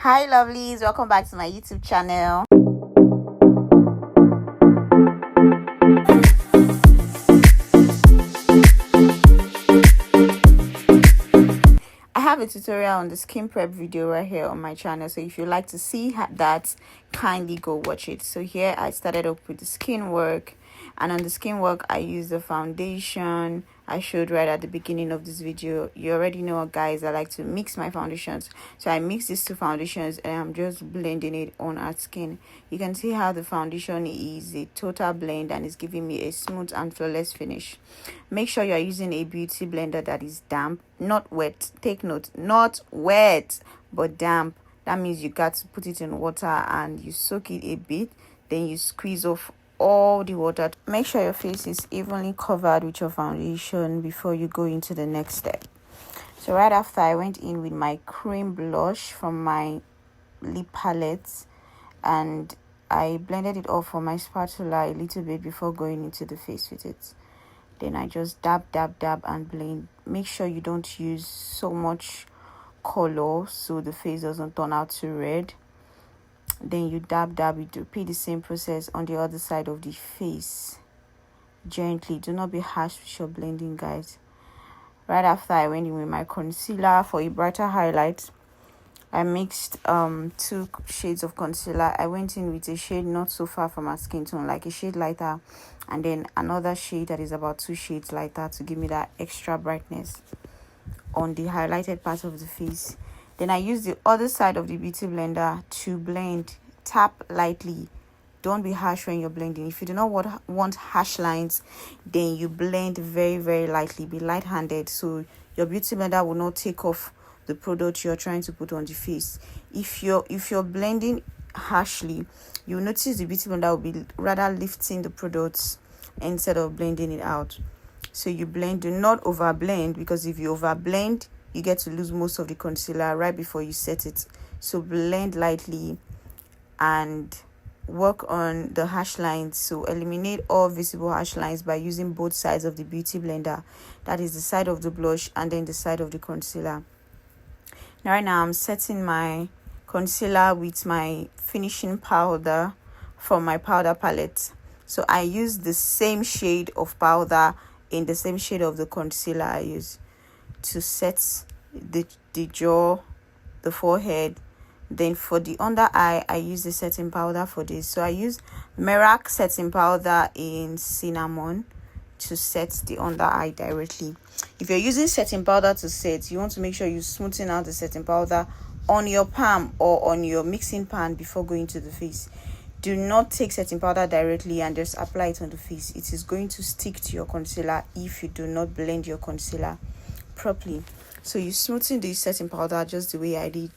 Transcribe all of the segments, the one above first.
Hi lovelies, welcome back to my YouTube channel. I have a tutorial on the skin prep video right here on my channel, so if you like to see that, kindly go watch it. So here I started up with the skin work, and on the skin work I used the foundation I showed right at the beginning of this video. You already know, guys, I like to mix my foundations, so I mix these two foundations and I'm just blending it on our skin. You can see how the foundation is a total blend and is giving me a smooth and flawless finish. Make sure you are using a beauty blender that is damp, not wet. Take note, not wet but damp. That means you got to put it in water and you soak it a bit, then you squeeze off all the water. Make sure your face is evenly covered with your foundation before you go into the next step. So right after, I went in with my cream blush from my lip palette and I blended it off on my spatula a little bit before going into the face with it. Then I just dab and blend. Make sure you don't use so much color so the face doesn't turn out too red. Then you dab, you repeat the same process on the other side of the face. Gently, do not be harsh with your blending, guys. Right after, I went in with my concealer for a brighter highlight. I mixed 2 shades of concealer. I went in with a shade not so far from my skin tone, like a shade lighter, and then another shade that is about 2 shades lighter to give me that extra brightness on the highlighted part of the face. Then I use the other side of the beauty blender to blend. Tap lightly. Don't be harsh when you're blending. If you do not want harsh lines, then you blend very lightly. Be light-handed so your beauty blender will not take off the product you're trying to put on the face. If you're blending harshly, you'll notice the beauty blender will be rather lifting the products instead of blending it out. So you blend. Do not over blend, because if you over blend, you get to lose most of the concealer right before you set it. So blend lightly and work on the harsh lines. So eliminate all visible harsh lines by using both sides of the beauty blender. That is the side of the blush and then the side of the concealer. Now right now I'm setting my concealer with my finishing powder from my powder palette. So I use the same shade of powder in the same shade of the concealer I use to set the jaw, the forehead. Then for the under eye, I use the setting powder for this. So I use Merac setting powder in cinnamon to set the under eye directly. If you're using setting powder to set, you want to make sure you smoothen out the setting powder on your palm or on your mixing pan before going to the face. Do not take setting powder directly and just apply it on the face. It is going to stick to your concealer if you do not blend your concealer properly. So you smoothen the setting powder just the way I did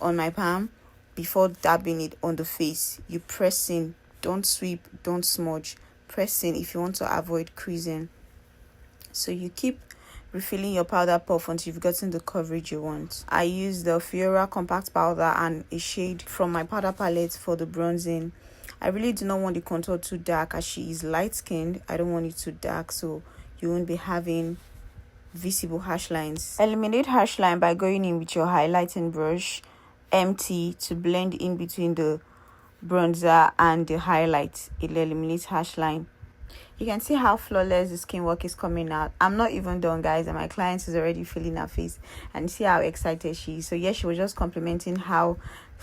on my palm before dabbing it on the face. You press in, don't sweep, don't smudge. Press in if you want to avoid creasing. So you keep refilling your powder puff until you've gotten the coverage you want. I use the Ferarucci compact powder and a shade from my powder palette for the bronzing. I really do not want the contour too dark, as she is light skinned. I don't want it too dark, so you won't be having visible harsh lines. Eliminate harsh line by going in with your highlighting brush empty to blend in between the bronzer and the highlight. It eliminates harsh line. You can see how flawless the skin work is coming out. I'm not even done, guys, and my client is already feeling her face, and see how excited she is. So yes, she was just complimenting how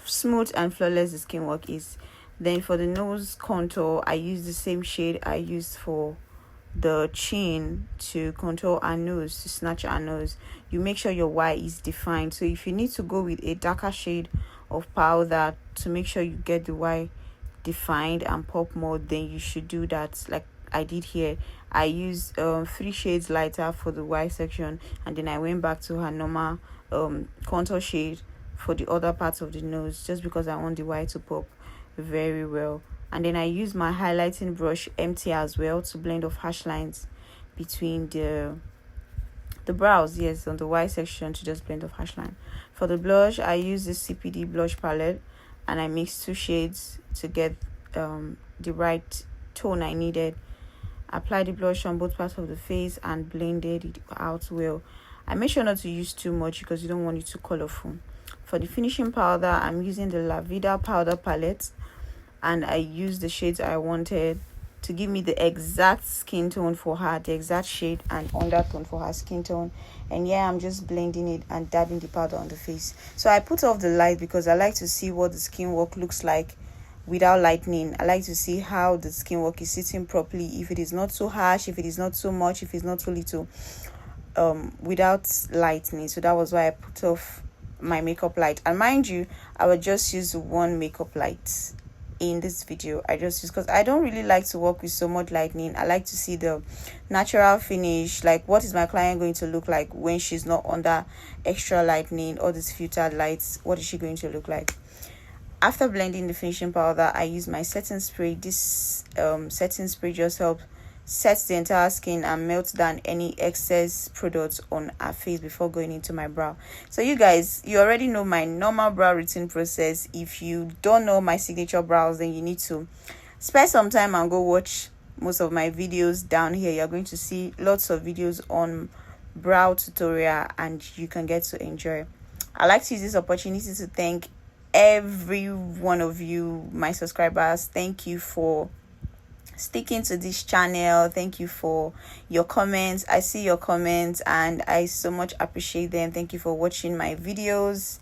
smooth and flawless the skin work is. Then for the nose contour, I use the same shade I used for the chin to contour our nose, to snatch our nose. You make sure your Y is defined. So if you need to go with a darker shade of powder to make sure you get the Y defined and pop more, then you should do that like I did here. I used 3 shades lighter for the Y section, and then I went back to her normal contour shade for the other parts of the nose, just because I want the Y to pop very well. And then I use my highlighting brush empty as well to blend off harsh lines between the brows. Yes, on the Y section, to just blend off harsh line. For the blush, I use the CPD blush palette and I mix 2 shades to get the right tone I needed. Apply the blush on both parts of the face and blended it out well. I make sure not to use too much because you don't want it too colorful. For the finishing powder, I'm using the La Vida powder palette, and I used the shades I wanted to give me the exact skin tone for her, the exact shade and undertone for her skin tone. And yeah, I'm just blending it and dabbing the powder on the face. So I put off the light because I like to see what the skin work looks like without lightening. I like to see how the skin work is sitting properly, if it is not so harsh, if it is not so much, if it's not so little, without lightening. So that was why I put off my makeup light. And mind you, I would just use one makeup light in this video. I just use, because I don't really like to work with so much lightening. I like to see the natural finish, like what is my client going to look like when she's not under extra lightening, all these filtered lights. What is she going to look like? After blending the finishing powder, I use my setting spray. This setting spray just helps set the entire skin and melt down any excess products on our face before going into my brow. So you guys, you already know my normal brow routine process. If you don't know my signature brows, then you need to spend some time and go watch most of my videos down here. You're going to see lots of videos on brow tutorial, and you can get to enjoy. I like to use this opportunity to thank every one of you, my subscribers. Thank you for sticking to this channel. Thank you for your comments. I see your comments and I so much appreciate them. Thank you for watching my videos.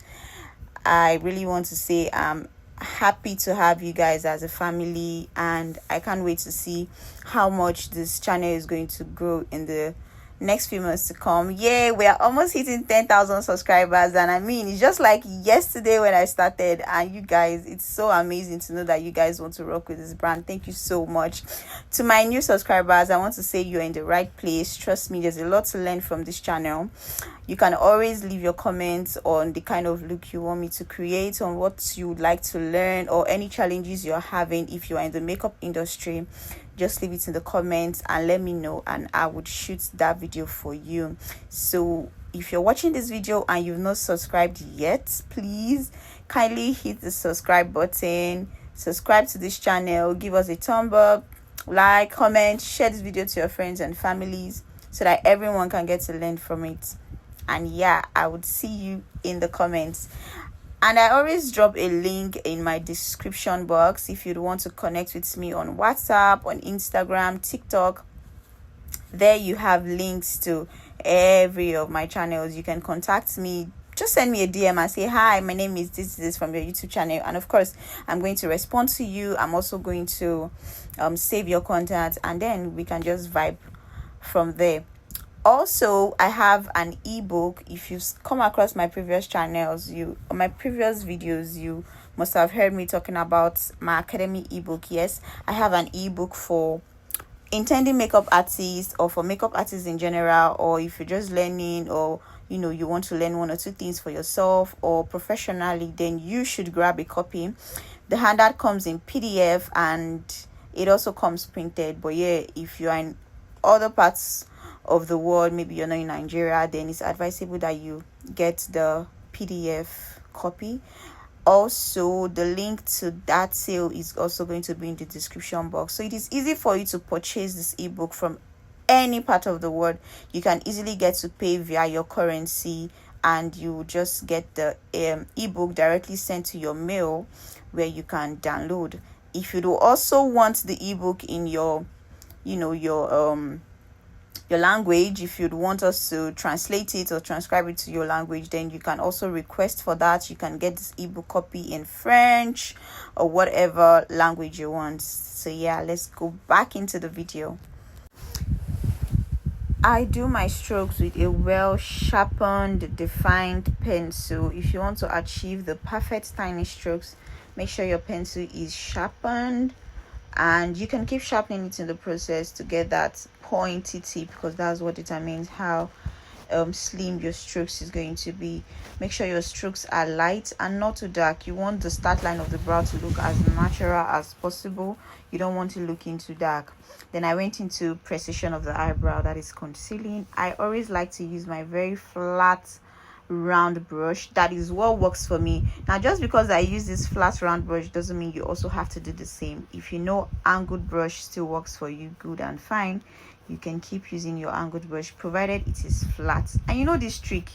I really want to say I'm happy to have you guys as a family, and I can't wait to see how much this channel is going to grow in the next few months to come. Yeah, we are almost hitting 10,000 subscribers, and I mean, it's just like yesterday when I started. And you guys, it's so amazing to know that you guys want to rock with this brand. Thank you so much. To my new subscribers, I want to say you're in the right place. Trust me, there's a lot to learn from this channel. You can always leave your comments on the kind of look you want me to create, on what you would like to learn, or any challenges you're having. If you're in the makeup industry, just leave it in the comments and let me know, and I would shoot that video for you. So if you're watching this video and you've not subscribed yet, please kindly hit the subscribe button, subscribe to this channel, give us a thumb up, like, comment, share this video to your friends and families so that everyone can get to learn from it. And yeah, I would see you in the comments. And I always drop a link in my description box if you'd want to connect with me on WhatsApp, on Instagram, TikTok. There you have links to every of my channels. You can contact me. Just send me a DM and say, hi, my name is this from your YouTube channel. And of course, I'm going to respond to you. I'm also going to save your contact, and then we can just vibe from there. Also, I have an ebook. If you've come across my previous channels, my previous videos, you must have heard me talking about my academy ebook. Yes, I have an ebook for intending makeup artists, or for makeup artists in general, or if you're just learning, or you want to learn one or two things for yourself or professionally, then you should grab a copy. The handout comes in PDF and it also comes printed. But yeah, if you are in other parts of the world, maybe you're not in Nigeria, then it's advisable that you get the PDF copy. Also, the link to that sale is also going to be in the description box, so it is easy for you to purchase this ebook from any part of the world. You can easily get to pay via your currency, and you just get the ebook directly sent to your mail where you can download. If you do also want the ebook in your language, if you'd want us to translate it or transcribe it to your language, then you can also request for that. You can get this ebook copy in French or whatever language you want. So yeah, let's go back into the video. I do my strokes with a well sharpened, defined pencil. If you want to achieve the perfect tiny strokes, make sure your pencil is sharpened, and you can keep sharpening it in the process to get that pointy tip, because that's what determines how slim your strokes is going to be. Make sure your strokes are light and not too dark. You want the start line of the brow to look as natural as possible. You don't want it looking too dark. Then I went into precision of the eyebrow, that is concealing. I always like to use my very flat round brush. That is what works for me. Now, just because I use this flat round brush doesn't mean you also have to do the same. If you know angled brush still works for you, good and fine. You can keep using your angled brush provided it is flat. And you know this trick,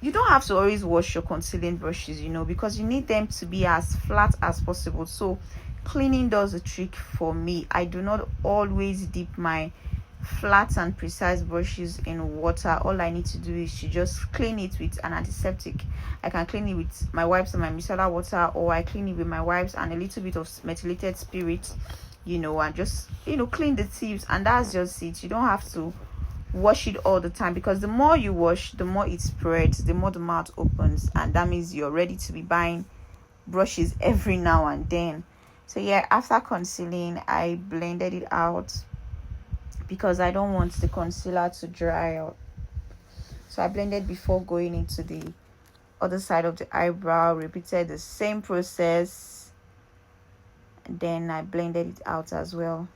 you don't have to always wash your concealing brushes, you know, because you need them to be as flat as possible. So cleaning does the trick for me. I do not always dip my flat and precise brushes in water. All I need to do is to just clean it with an antiseptic. I can clean it with my wipes and my micellar water, or I clean it with my wipes and a little bit of methylated spirit, you know, and just, you know, clean the tips, and that's just it. You don't have to wash it all the time, because the more you wash, the more it spreads, the more the mouth opens, and that means you're ready to be buying brushes every now and then. So yeah, after concealing, I blended it out because I don't want the concealer to dry out. So I blended before going into the other side of the eyebrow, repeated the same process, and then I blended it out as well.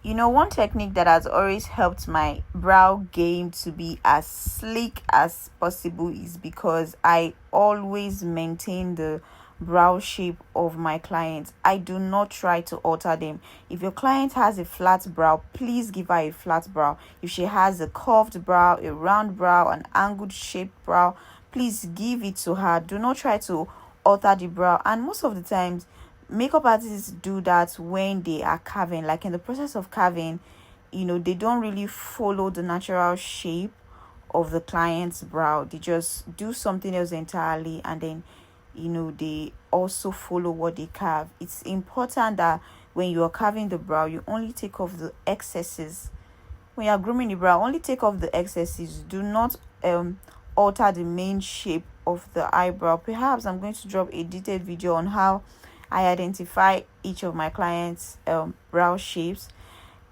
You know, one technique that has always helped my brow game to be as sleek as possible is because I always maintain the brow shape of my clients. I do not try to alter them. If your client has a flat brow, please give her a flat brow. If she has a curved brow, a round brow, an angled shaped brow, please give it to her. Do not try to alter the brow. And most of the times, makeup artists do that when they are carving. Like in the process of carving, you know, they don't really follow the natural shape of the client's brow. They just do something else entirely, and then, you know, they also follow what they carve. It's important that when you are carving the brow, you only take off the excesses. When you are grooming the brow, only take off the excesses. Do not alter the main shape of the eyebrow. Perhaps I'm going to drop a detailed video on how I identify each of my clients' brow shapes.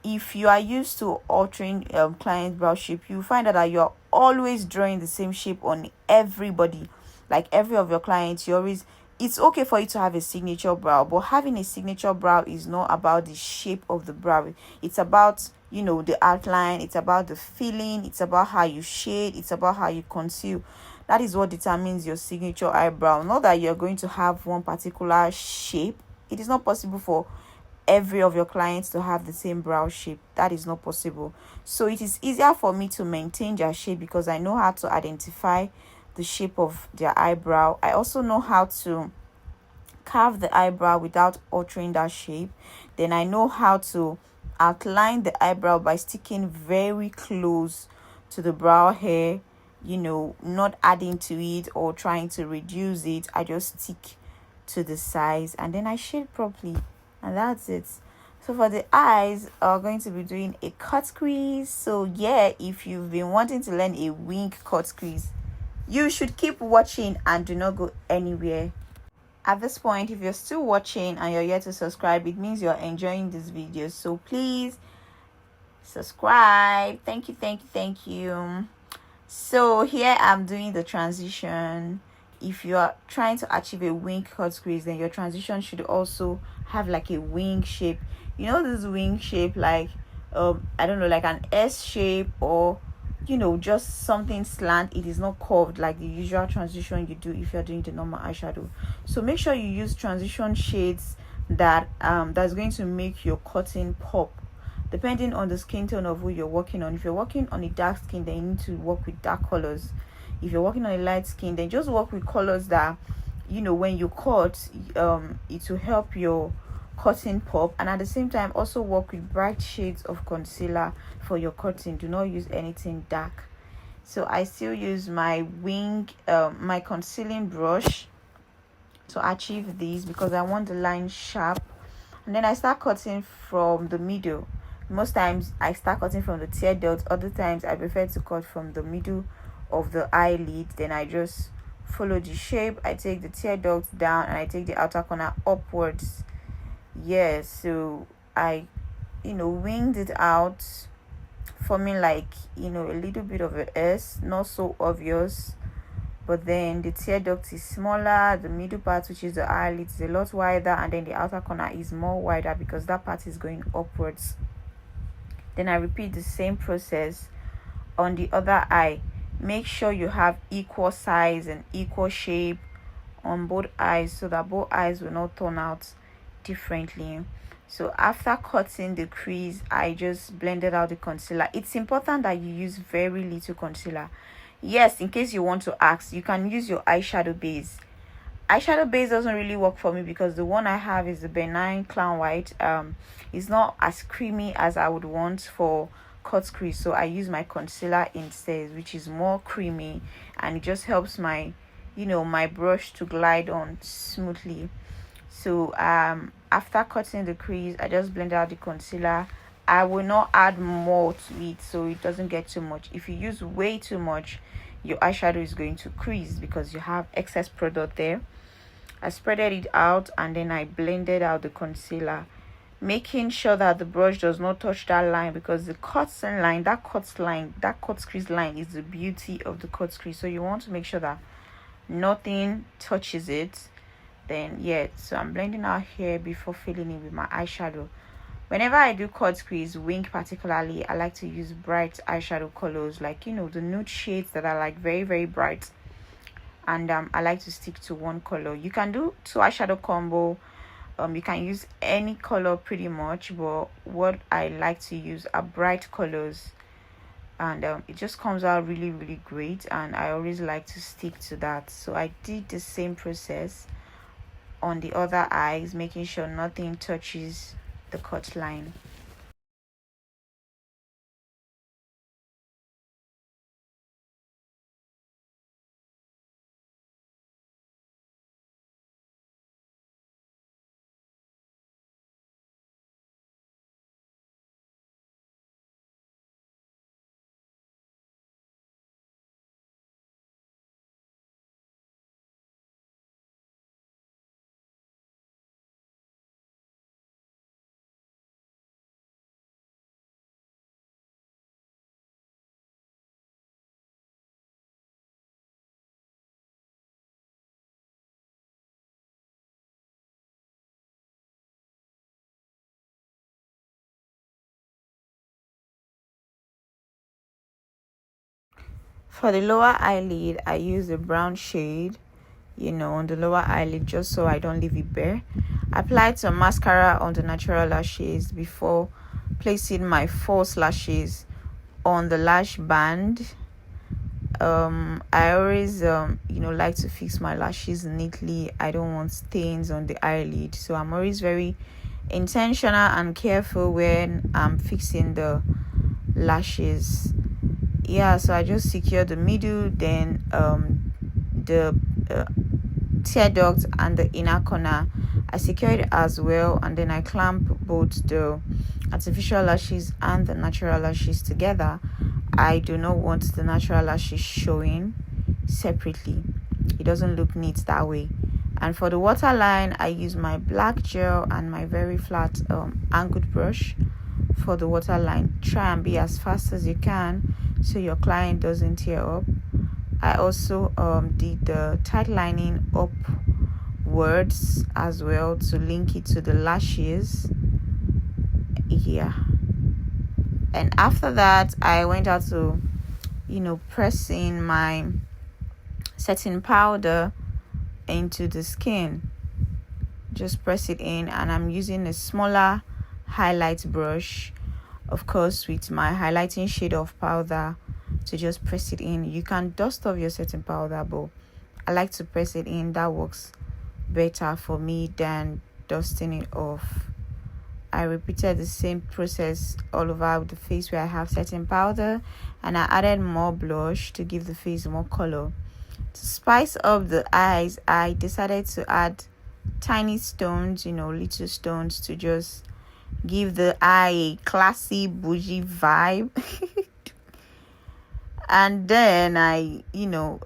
If you are used to altering client brow shape, you find out that you're always drawing the same shape on everybody. Like every of your clients, you always, it's okay for you to have a signature brow, but having a signature brow is not about the shape of the brow. It's about, you know, the outline. It's about the feeling. It's about how you shade. It's about how you conceal. That is what determines your signature eyebrow. Not that you're going to have one particular shape. It is not possible for every of your clients to have the same brow shape. That is not possible. So it is easier for me to maintain their shape because I know how to identify the shape of their eyebrow. I also know how to carve the eyebrow without altering that shape. Then I know how to outline the eyebrow by sticking very close to the brow hair, you know, not adding to it or trying to reduce it. I just stick to the size, and then I shade properly, and that's it. So for the eyes, I'm going to be doing a cut crease. So yeah, if you've been wanting to learn a wing cut crease, you should keep watching and do not go anywhere. At this point, if you're still watching and you're yet to subscribe, it means you're enjoying this video. So please subscribe. Thank you, thank you, thank you. So here I'm doing the transition. If you are trying to achieve a wing cut crease, then your transition should also have like a wing shape. You know, this wing shape, like I don't know, like an S shape, or you know, just something slant. It is not curved like the usual transition you do if you're doing the normal eyeshadow. So make sure you use transition shades that that's going to make your cutting pop, depending on the skin tone of who you're working on. If you're working on a dark skin, then you need to work with dark colors. If you're working on a light skin, then just work with colors that, you know, when you cut, it will help your cutting pop. And at the same time, also work with bright shades of concealer for your cutting. Do not use anything dark. So I still use my wing, my concealing brush to achieve this because I want the line sharp. And then I start cutting from the middle. Most times I start cutting from the tear duct. Other times I prefer to cut from the middle of the eyelid. Then I just follow the shape. I take the tear duct down and I take the outer corner upwards. Yes, so I, you know, winged it out, forming like, you know, a little bit of a S, not so obvious, but then the tear duct is smaller. The middle part, which is the eyelid, is a lot wider, and then the outer corner is more wider because that part is going upwards. Then I repeat the same process on the other eye. Make sure you have equal size and equal shape on both eyes so that both eyes will not turn out differently. So after cutting the crease, I just blended out the concealer. It's important that you use very little concealer. Yes, in case you want to ask, you can use your eyeshadow base. Eyeshadow base doesn't really work for me because the one I have is the benign clown white. It's not as creamy as I would want for cut crease, so I use my concealer instead, which is more creamy, and it just helps my my brush to glide on smoothly. So after cutting the crease, I just blend out the concealer. I will not add more to it so it doesn't get too much. If you use way too much, your eyeshadow is going to crease because you have excess product there. I spreaded it out and then I blended out the concealer, making sure that the brush does not touch that line, because the cut line, that cut crease line is the beauty of the cut crease. So you want to make sure that nothing touches it. Then yeah, so I'm blending out here before filling it with my eyeshadow. Whenever I do cut crease, wing particularly, I like to use bright eyeshadow colors, like the nude shades that are like very very bright. And I like to stick to one color. You can do two eyeshadow combo. You can use any color pretty much, but what I like to use are bright colors, and it just comes out really really great, and I always like to stick to that. So I did the same process on the other eyes, making sure nothing touches the cut line. For the lower eyelid, I use the brown shade, on the lower eyelid, just so I don't leave it bare. Applied some mascara on the natural lashes before placing my false lashes on the lash band. I always like to fix my lashes neatly. I don't want stains on the eyelid, so I'm always very intentional and careful when I'm fixing the lashes. Yeah, so I just secure the middle, then the tear duct and the inner corner, I secure it as well, and then I clamp both the artificial lashes and the natural lashes together. I do not want the natural lashes showing separately. It doesn't look neat that way. And for the waterline, I use my black gel and my very flat angled brush for the waterline. Try and be as fast as you can so your client doesn't tear up. I also did the tight lining upwards as well to link it to the lashes. Yeah, and after that I went out to pressing my setting powder into the skin. Just press it in, and I'm using a smaller highlight brush, of course, with my highlighting shade of powder, to just press it in. You can dust off your setting powder, but I like to press it in. That works better for me than dusting it off. I repeated the same process all over the face where I have setting powder, and I added more blush to give the face more color. To spice up the eyes, I decided to add tiny stones, little stones, to just give the eye a classy bougie vibe. And then I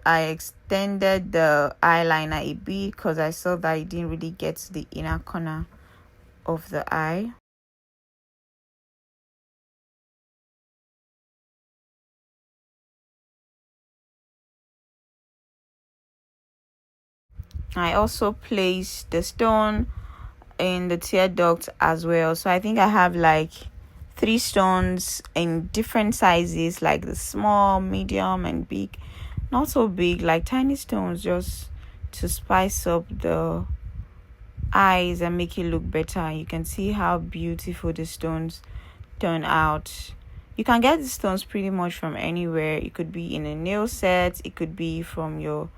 extended the eyeliner a bit because I saw that it didn't really get to the inner corner of the eye. I also placed the stone in the tear duct as well. So I think I have like 3 stones in different sizes, like the small, medium, and big. Not so big, like tiny stones, just to spice up the eyes and make it look better. You can see how beautiful the stones turn out. You can get the stones pretty much from anywhere. It could be in a nail set, it could be from your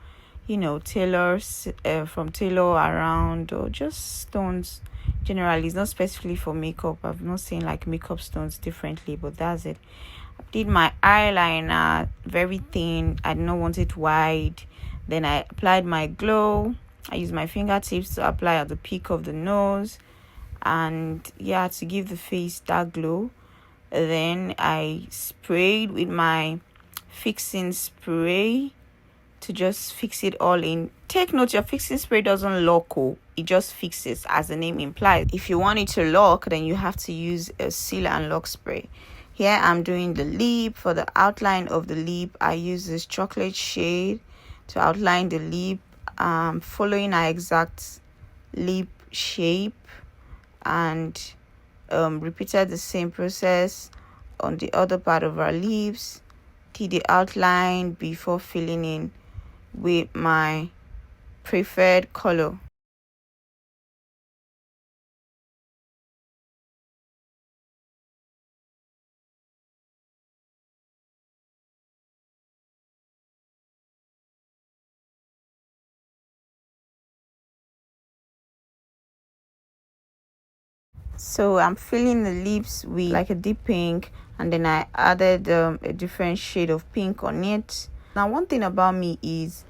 tailors, from tailor around, or just stones generally. It's not specifically for makeup. I've not seen like makeup stones differently, but that's it. I did my eyeliner very thin. I did not want it wide. Then I applied my glow. I used my fingertips to apply at the peak of the nose, and yeah, to give the face that glow. Then I sprayed with my fixing spray to just fix it all in. Take note, your fixing spray doesn't lock, it just fixes, as the name implies. If you want it to lock, then you have to use a seal and lock spray. Here I'm doing the lip. For the outline of the lip, I use this chocolate shade to outline the lip, following our exact lip shape, and repeated the same process on the other part of our lips. Did the outline before filling in with my preferred color. So I'm filling the lips with like a deep pink, and then I added a different shade of pink on it. Now, one thing about me is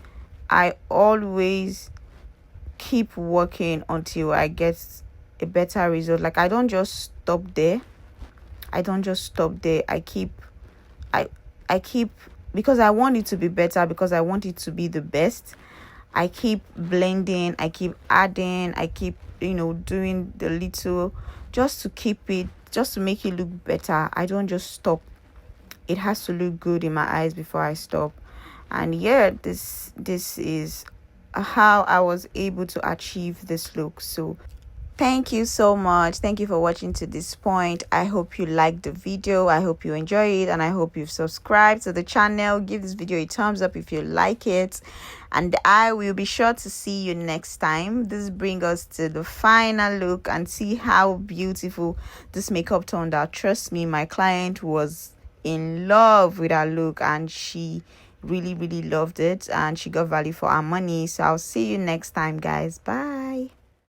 I always keep working until I get a better result. Like, I don't just stop there. I I keep, because I want it to be better, because I want it to be the best. I keep blending, I keep adding, I keep doing the little, just to keep it, just to make it look better. I don't just stop. It has to look good in my eyes before I stop. And yeah, this is how I was able to achieve this look. So thank you so much. Thank you for watching to this point. I hope you liked the video. I hope you enjoy it, and I hope you've subscribed to the channel. Give this video a thumbs up if you like it, and I will be sure to see you next time. This brings us to the final look, and see how beautiful this makeup turned out. Trust me, my client was in love with her look, and she really loved it, and she got value for her money. So I'll see you next time, guys. Bye.